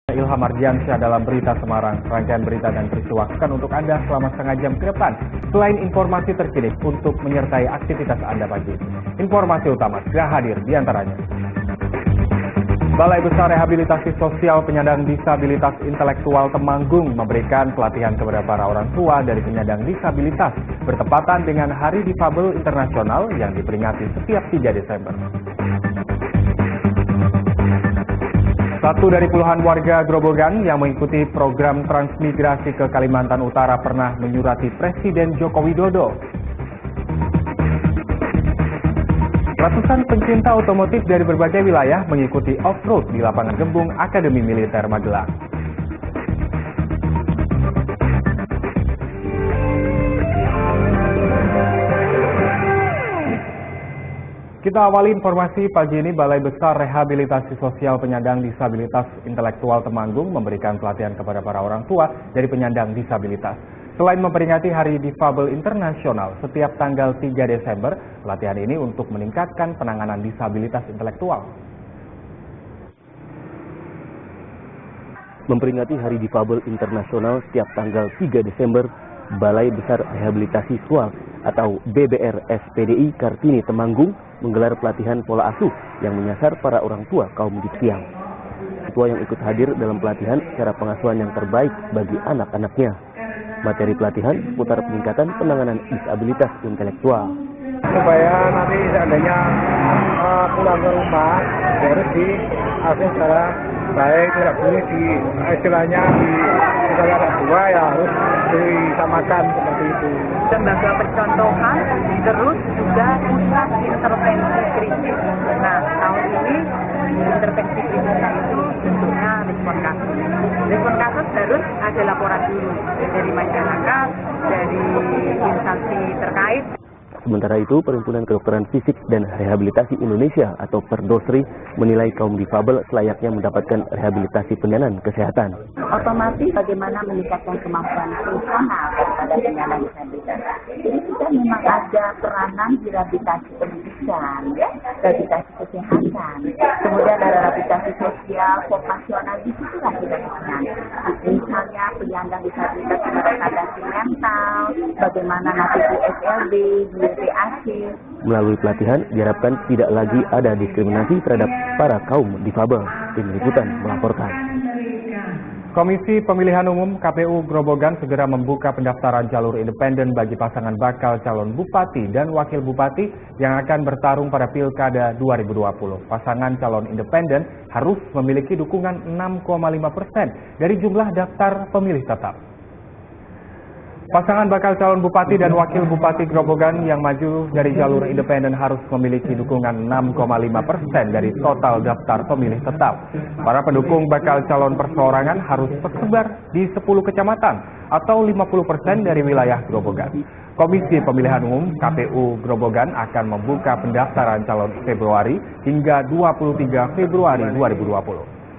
Ilham Ardiansyah dalam Berita Semarang. Rangkaian berita dan peristiwa akan untuk Anda selama setengah jam ke depan. Selain informasi terkini untuk menyertai aktivitas Anda pagi. Informasi utama segera hadir di antaranya. Balai Besar Rehabilitasi Sosial Penyandang Disabilitas Intelektual Temanggung memberikan pelatihan kepada para orang tua dari penyandang disabilitas bertepatan dengan Hari Difabel Internasional yang diperingati setiap 3 Desember. Satu dari puluhan warga Grobogan yang mengikuti program transmigrasi ke Kalimantan Utara pernah menyurati Presiden Joko Widodo. Ratusan pencinta otomotif dari berbagai wilayah mengikuti off-road di lapangan Gembung Akademi Militer Magelang. Kita awali informasi pagi ini. Balai Besar Rehabilitasi Sosial Penyandang Disabilitas Intelektual Temanggung memberikan pelatihan kepada para orang tua dari penyandang disabilitas. Selain memperingati Hari Difabel Internasional setiap tanggal 3 Desember, pelatihan ini untuk meningkatkan penanganan disabilitas intelektual. Memperingati Hari Difabel Internasional setiap tanggal 3 Desember, Balai Besar Rehabilitasi Sosial atau BBR SPDI Kartini Temanggung menggelar pelatihan pola asuh yang menyasar para orang tua kaum dispsiang. Tua yang ikut hadir dalam pelatihan cara pengasuhan yang terbaik bagi anak-anaknya. Materi pelatihan seputar peningkatan penanganan disabilitas intelektual. Supaya nanti seandainya pulang ke rumah harus diasuh secara baik, tidak boleh istilahnya di anak tua ya harus disamakan seperti itu. Lembaga percontohan, terus juga pusat intervensi krisis. Nah, tahun ini intervensi krisisnya itu bentuknya respon kasus. Respon kasus harus ada laporan dulu dari masyarakat, dari instansi terkait. Sementara itu, Perhimpunan Kedokteran Fisik dan Rehabilitasi Indonesia atau Perdosri menilai kaum difabel selayaknya mendapatkan rehabilitasi pelayanan kesehatan. Otomatis bagaimana meningkatkan kemampuan fungsional daripada penyandang disabilitas. Jadi kita memang ada peranan di rehabilitasi pendidikan, ya, rehabilitasi kesehatan, kemudian ada rehabilitasi sosial, vokasional, di situlah kita sebenarnya. Misalnya penyandang disabilitas mengatasi mental, bagaimana nanti di SLB, di PAC. Melalui pelatihan diharapkan tidak lagi ada diskriminasi terhadap para kaum difabel. Tim Liputan melaporkan. Komisi Pemilihan Umum KPU Grobogan segera membuka pendaftaran jalur independen bagi pasangan bakal calon bupati dan wakil bupati yang akan bertarung pada Pilkada 2020. Pasangan calon independen harus memiliki dukungan 6,5% dari jumlah daftar pemilih tetap. Pasangan bakal calon bupati dan wakil bupati Grobogan yang maju dari jalur independen harus memiliki dukungan 6,5% dari total daftar pemilih tetap. Para pendukung bakal calon perseorangan harus tersebar di 10 kecamatan atau 50% dari wilayah Grobogan. Komisi Pemilihan Umum KPU Grobogan akan membuka pendaftaran calon Februari hingga 23 Februari 2020.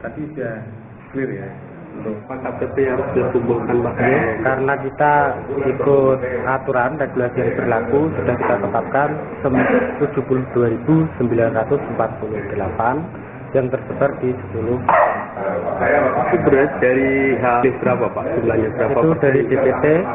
Tadi sudah clear ya. Pak KTP harus dikumpulkan Pak. Karena kita ikut aturan regulasi yang berlaku sudah kita tetapkan 72.948 yang tersebar di 10. Itu beras dari berapa Pak? Jumlahnya berapa? Itu dari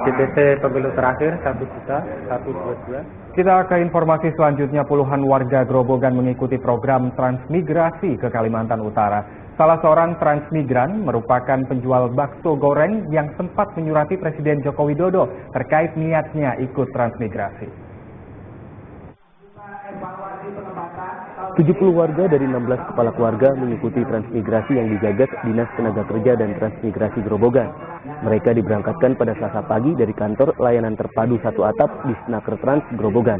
DPT pemilu terakhir 1.122. Kita ke informasi selanjutnya. Puluhan warga Grobogan mengikuti program transmigrasi ke Kalimantan Utara. Salah seorang transmigran merupakan penjual bakso goreng yang sempat menyurati Presiden Joko Widodo terkait niatnya ikut transmigrasi. 70 warga dari 16 kepala keluarga mengikuti transmigrasi yang digagas Dinas Tenaga Kerja dan Transmigrasi Grobogan. Mereka diberangkatkan pada Selasa pagi dari kantor layanan terpadu satu atap di Snaker Trans Grobogan.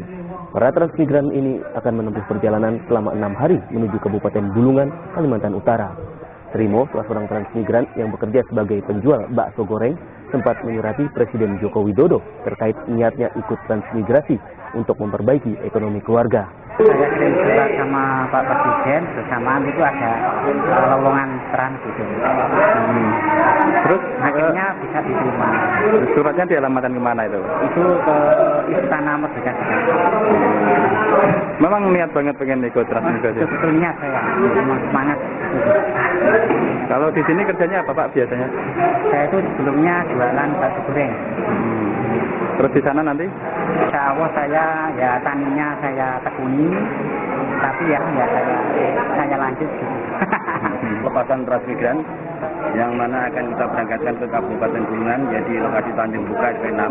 Para transmigran ini akan menempuh perjalanan selama 6 hari menuju Kabupaten Bulungan, Kalimantan Utara. Trimo, salah seorang transmigran yang bekerja sebagai penjual bakso goreng, sempat menyurati Presiden Joko Widodo terkait niatnya ikut transmigrasi untuk memperbaiki ekonomi keluarga. Saya sering surat sama Pak Presiden, bersamaan itu ada lowongan trans gitu. Terus Terus akhirnya bisa diterima. suratnya dialamatkan kemana itu? Itu ke Istana Merdeka Jakarta. Memang niat banget pengen ikut transmigrasi. Sebetulnya saya memang semangat. Kalau di sini kerjanya apa Pak biasanya? Saya itu sebelumnya jualan bakso goreng. Terus di sana nanti? Insya Allah saya ya taninya saya tekuni, tapi ya saya lanjut gitu. Pelepasan transmigran yang mana akan kita berangkatkan ke Kabupaten Bulungan, yaitu lokasi Tanjung Buka SP6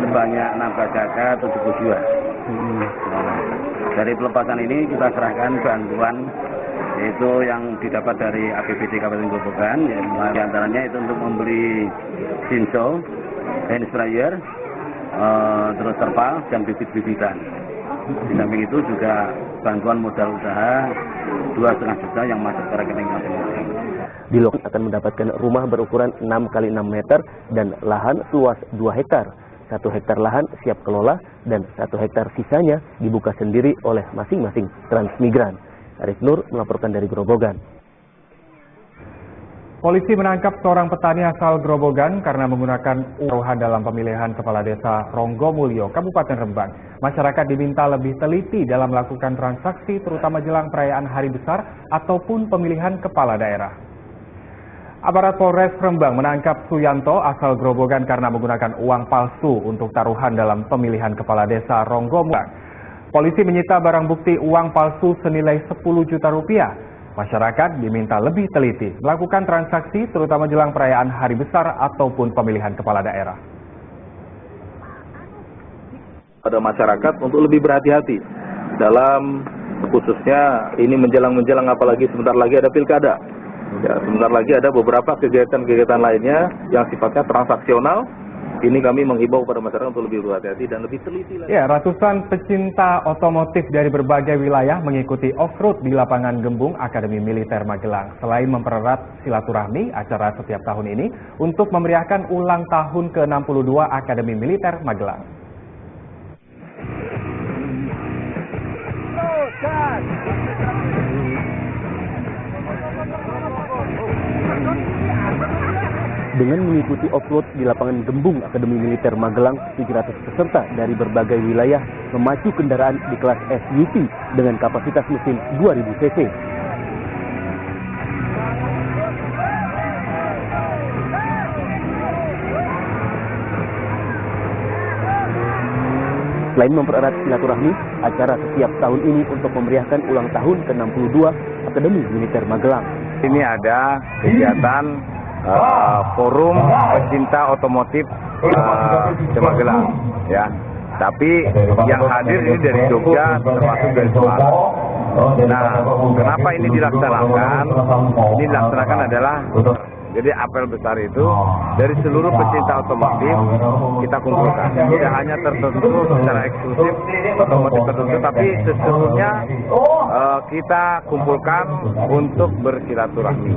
sebanyak 16 kakak 70 jiwa. Dari pelepasan ini kita serahkan bantuan yaitu yang didapat dari APBD Kabupaten Grobogan, yang diantaranya itu untuk membeli sinso, hand sprayer, terus terpal dan bibit-bibitan. Di samping itu juga bantuan modal usaha 2,5 juta yang masuk ke rekening masing-masing. Di lokasi akan mendapatkan rumah berukuran 6 x 6 meter dan lahan luas 2 hektar. 1 hektar lahan siap kelola dan 1 hektar sisanya dibuka sendiri oleh masing-masing transmigran. Arif Nur melaporkan dari Grobogan. Polisi menangkap seorang petani asal Grobogan karena menggunakan uang dalam pemilihan kepala desa Ronggomulyo, Kabupaten Rembang. Masyarakat diminta lebih teliti dalam melakukan transaksi terutama jelang perayaan hari besar ataupun pemilihan kepala daerah. Aparat Polres Rembang menangkap Suyanto asal Grobogan karena menggunakan uang palsu untuk taruhan dalam pemilihan kepala desa Ronggomulyo. Polisi menyita barang bukti uang palsu senilai 10 juta rupiah. Masyarakat diminta lebih teliti melakukan transaksi terutama jelang perayaan hari besar ataupun pemilihan kepala daerah. Pada masyarakat untuk lebih berhati-hati dalam khususnya ini menjelang apalagi sebentar lagi ada pilkada. Ya, sebentar lagi ada beberapa kegiatan-kegiatan lainnya yang sifatnya transaksional. Ini kami menghimbau kepada masyarakat untuk lebih berhati-hati dan lebih teliti lagi. Ya, ratusan pecinta otomotif dari berbagai wilayah mengikuti off-road di lapangan Gembung Akademi Militer Magelang. Selain mempererat silaturahmi, acara setiap tahun ini untuk memeriahkan ulang tahun ke-62 Akademi Militer Magelang. Dengan mengikuti off-road di lapangan Gembung Akademi Militer Magelang, 700 peserta dari berbagai wilayah memacu kendaraan di kelas SUV dengan kapasitas mesin 2000 cc. Selain mempererat silaturahmi, acara setiap tahun ini untuk memeriahkan ulang tahun ke-62 Akademi Militer Magelang. Ini ada kegiatan forum pecinta otomotif di Magelang, ya. Tapi yang hadir ini dari Jogja, termasuk dari Semarang. Nah, kenapa ini dilaksanakan? Ini dilaksanakan adalah jadi apel besar itu dari seluruh pecinta otomotif kita kumpulkan. Tidak hanya tertentu secara eksklusif otomotif tertentu, tapi sesungguhnya kita kumpulkan untuk bersilaturahmi.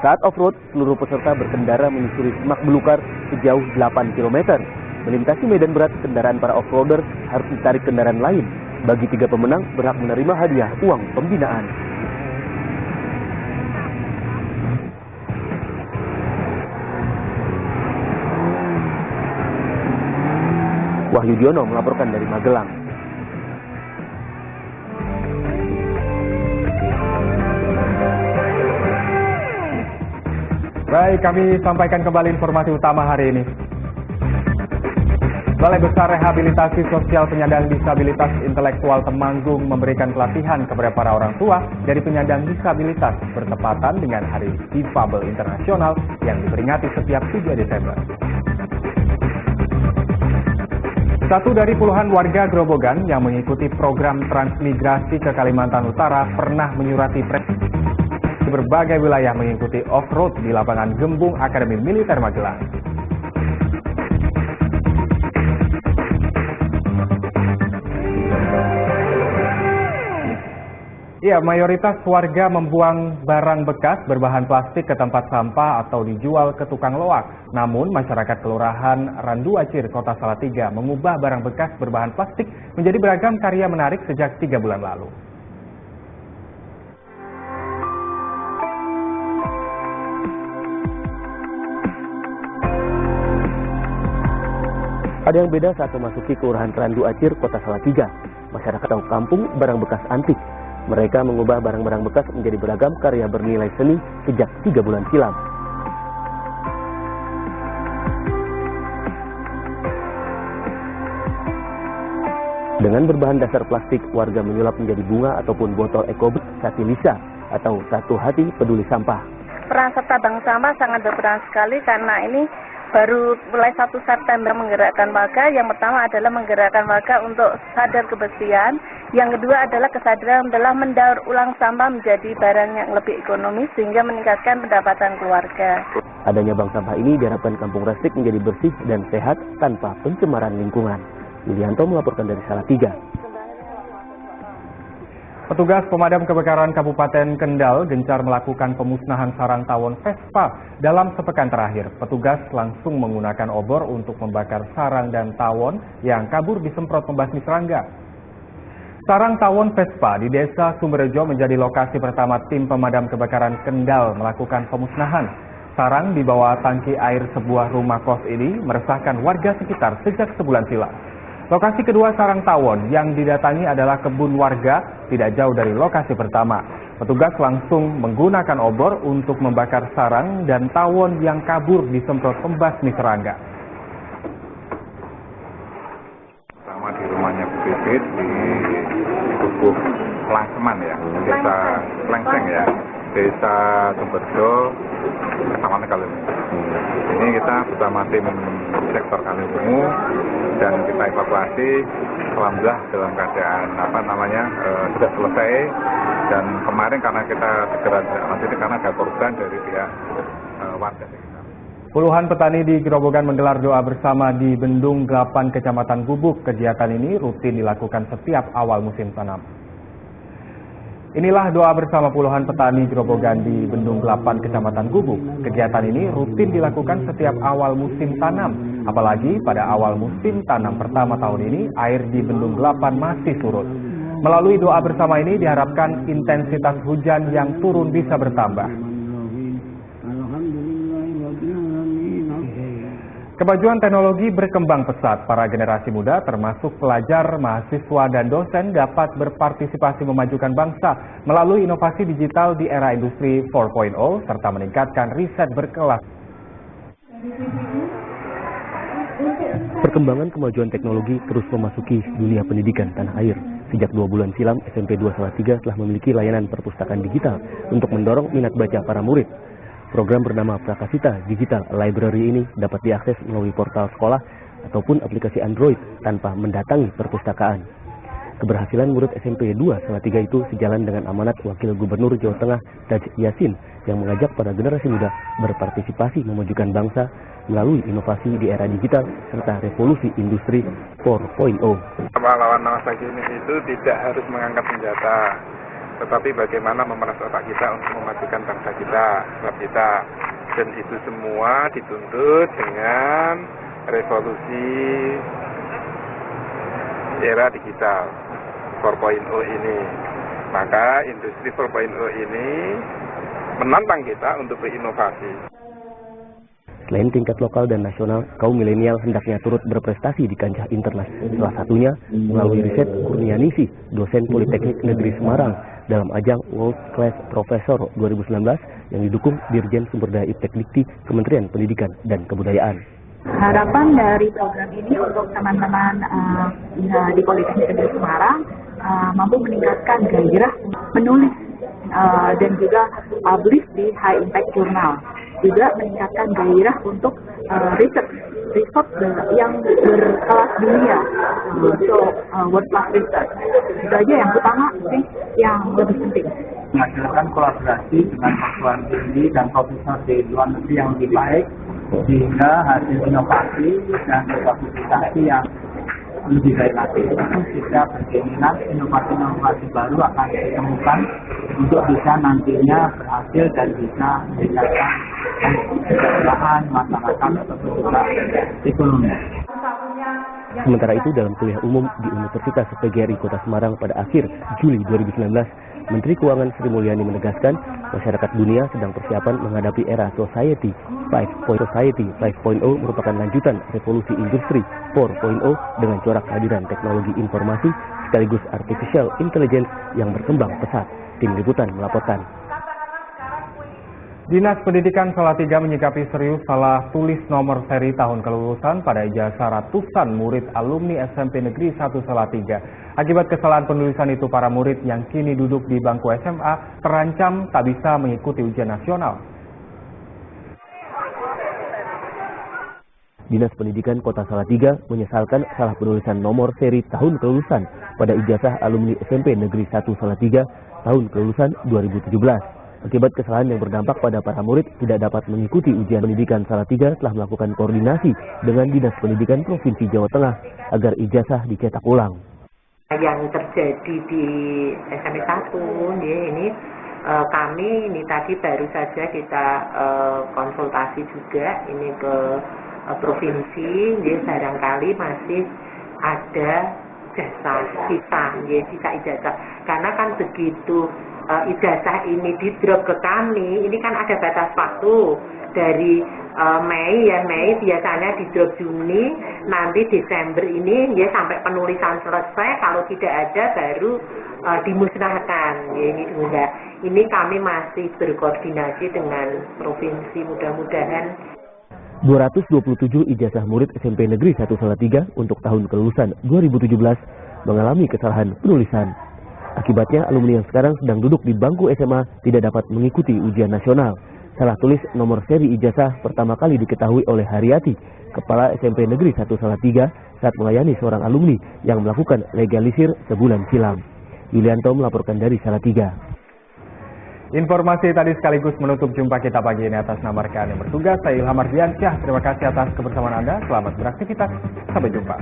Saat off-road, seluruh peserta berkendara menyusuri semak belukar sejauh 8 km. Melintasi medan berat, kendaraan para off-roader harus ditarik kendaraan lain. Bagi 3 pemenang berhak menerima hadiah uang pembinaan. Wahyu Diono melaporkan dari Magelang. Baik, kami sampaikan kembali informasi utama hari ini. Balai Besar Rehabilitasi Sosial Penyandang Disabilitas Intelektual Temanggung memberikan pelatihan kepada para orang tua dari penyandang disabilitas bertepatan dengan Hari Difabel Internasional yang diperingati setiap 3 Desember. Satu dari puluhan warga Grobogan yang mengikuti program transmigrasi ke Kalimantan Utara pernah menyurati presiden di berbagai wilayah mengikuti off-road di lapangan Gembung Akademi Militer Magelang. Ya, mayoritas warga membuang barang bekas berbahan plastik ke tempat sampah atau dijual ke tukang loak. Namun, masyarakat Kelurahan Randuacir, Kota Salatiga mengubah barang bekas berbahan plastik menjadi beragam karya menarik sejak 3 bulan lalu. Ada yang beda saat memasuki Kelurahan Randu Acir, Kota Salatiga. Masyarakat tahu kampung barang bekas antik. Mereka mengubah barang-barang bekas menjadi beragam karya bernilai seni sejak 3 bulan silam. Dengan berbahan dasar plastik, warga menyulap menjadi bunga ataupun botol ekobrik Satilisa atau Satu Hati Peduli Sampah. Peran serta Bank Sampah sangat berperan sekali karena ini baru mulai 1 September menggerakkan warga. Yang pertama adalah menggerakkan warga untuk sadar kebersihan. Yang kedua adalah kesadaran adalah mendaur ulang sampah menjadi barang yang lebih ekonomis sehingga meningkatkan pendapatan keluarga. Adanya bank sampah ini diharapkan Kampung Resik menjadi bersih dan sehat tanpa pencemaran lingkungan. Yulianto melaporkan dari Salatiga. Petugas pemadam kebakaran Kabupaten Kendal gencar melakukan pemusnahan sarang tawon Vespa. Dalam sepekan terakhir, petugas langsung menggunakan obor untuk membakar sarang dan tawon yang kabur disemprot pembasmi serangga. Sarang tawon Vespa di Desa Sumberjo menjadi lokasi pertama tim pemadam kebakaran Kendal melakukan pemusnahan. Sarang di bawah tangki air sebuah rumah kos ini meresahkan warga sekitar sejak sebulan silam. Lokasi kedua sarang tawon yang didatangi adalah kebun warga tidak jauh dari lokasi pertama. Petugas langsung menggunakan obor untuk membakar sarang dan tawon yang kabur disemprot pembasmi serangga. Sama di rumahnya Bu Bibit di Tubuh Langseman ya, Desa Lengseng ya, Desa Sumberjo, Kecamatan Kaliwungu. Ini kita bersama tim sektor Kaliwungu dan kita evakuasi, alhamdulillah dalam keadaan sudah selesai. Dan kemarin karena kita segera lanjutin karena ada korban dari pihak warga sekitar. Puluhan petani di Grobogan menggelar doa bersama di Bendung 8 Kecamatan Gubuk. Kegiatan ini rutin dilakukan setiap awal musim tanam. Inilah doa bersama puluhan petani Grobogan di Bendung 8 Kecamatan Gubuk. Kegiatan ini rutin dilakukan setiap awal musim tanam. Apalagi pada awal musim tanam pertama tahun ini, air di Bendung 8 masih surut. Melalui doa bersama ini diharapkan intensitas hujan yang turun bisa bertambah. Kemajuan teknologi berkembang pesat. Para generasi muda termasuk pelajar, mahasiswa, dan dosen dapat berpartisipasi memajukan bangsa melalui inovasi digital di era industri 4.0 serta meningkatkan riset berkelas. Perkembangan kemajuan teknologi terus memasuki dunia pendidikan tanah air. Sejak 2 bulan silam, SMP 2 Salatiga telah memiliki layanan perpustakaan digital untuk mendorong minat baca para murid. Program bernama Prakasita Digital Library ini dapat diakses melalui portal sekolah ataupun aplikasi Android tanpa mendatangi perpustakaan. Keberhasilan murid SMP 2 Salatiga itu sejalan dengan amanat Wakil Gubernur Jawa Tengah Taj Yasin yang mengajak para generasi muda berpartisipasi memajukan bangsa melalui inovasi di era digital serta revolusi industri 4.0. Pahlawan masa kini itu tidak harus mengangkat senjata, tetapi bagaimana memeras otak kita untuk memajukan bangsa kita, sebab kita. Dan itu semua dituntut dengan revolusi era digital 4.0 ini. Maka industri 4.0 ini menantang kita untuk berinovasi. Selain tingkat lokal dan nasional, kaum milenial hendaknya turut berprestasi di kancah internasional. Salah satunya melalui riset Kurnianisi, dosen Politeknik Negeri Semarang, dalam ajang World Class Professor 2019 yang didukung Dirjen Sumber Daya Iptek Dikti Kementerian Pendidikan dan Kebudayaan. Harapan dari program ini untuk teman-teman di Politeknik Negeri Semarang mampu meningkatkan gairah menulis dan juga publish di high impact journal. Juga meningkatkan gairah untuk riset yang berkelas dunia, untuk world class research. Itu aja yang utama sih, yang lebih penting. Menghasilkan kolaborasi dengan perguruan tinggi dan profesor di luar negeri yang lebih baik, sehingga hasil inovasi dan publikasi yang lebih baik lagi. Kita berkeinginan inovasi-inovasi baru akan ditemukan untuk bisa nantinya berhasil dan bisa meningkatkan kesejahteraan masyarakat ataupun juga ekonomi. Sementara itu, dalam kuliah umum di Universitas PGRI Kota Semarang pada akhir Juli 2019, Menteri Keuangan Sri Mulyani menegaskan masyarakat dunia sedang persiapan menghadapi era Society 5.0 merupakan lanjutan revolusi industri 4.0 dengan corak kehadiran teknologi informasi sekaligus artificial intelligence yang berkembang pesat. Tim Liputan melaporkan. Dinas Pendidikan Salatiga menyikapi serius salah tulis nomor seri tahun kelulusan pada ijazah ratusan murid alumni SMP Negeri 1 Salatiga. Akibat kesalahan penulisan itu, para murid yang kini duduk di bangku SMA terancam tak bisa mengikuti ujian nasional. Dinas Pendidikan Kota Salatiga menyesalkan salah penulisan nomor seri tahun kelulusan pada ijazah alumni SMP Negeri 1 Salatiga tahun kelulusan 2017. Akibat kesalahan yang berdampak pada para murid tidak dapat mengikuti ujian pendidikan, Salatiga telah melakukan koordinasi dengan Dinas Pendidikan Provinsi Jawa Tengah agar ijazah dicetak ulang. Yang terjadi di SMP 1 ya, ini kami ini tadi baru saja kita konsultasi juga ini ke provinsi, ya, barangkali masih ada jasa sisa ijazah, karena kan begitu ijazah ini di drop ke kami, ini kan ada batas waktu dari Mei biasanya di drop Juni, nanti Desember ini ya sampai penulisan selesai, kalau tidak ada baru dimusnahkan. Ya, ini kami masih berkoordinasi dengan provinsi, mudah-mudahan 227 ijazah murid SMP Negeri 1 Salatiga untuk tahun kelulusan 2017 mengalami kesalahan penulisan. Akibatnya, alumni yang sekarang sedang duduk di bangku SMA tidak dapat mengikuti ujian nasional. Salah tulis nomor seri ijazah pertama kali diketahui oleh Haryati, Kepala SMP Negeri 1 Salatiga, saat melayani seorang alumni yang melakukan legalisir sebulan silam. Yulianto melaporkan dari Salatiga. Informasi tadi sekaligus menutup jumpa kita pagi ini. Atas nama rekan yang bertugas, saya Ilham Ardiansyah. Terima kasih atas kebersamaan Anda. Selamat beraktivitas. Sampai jumpa.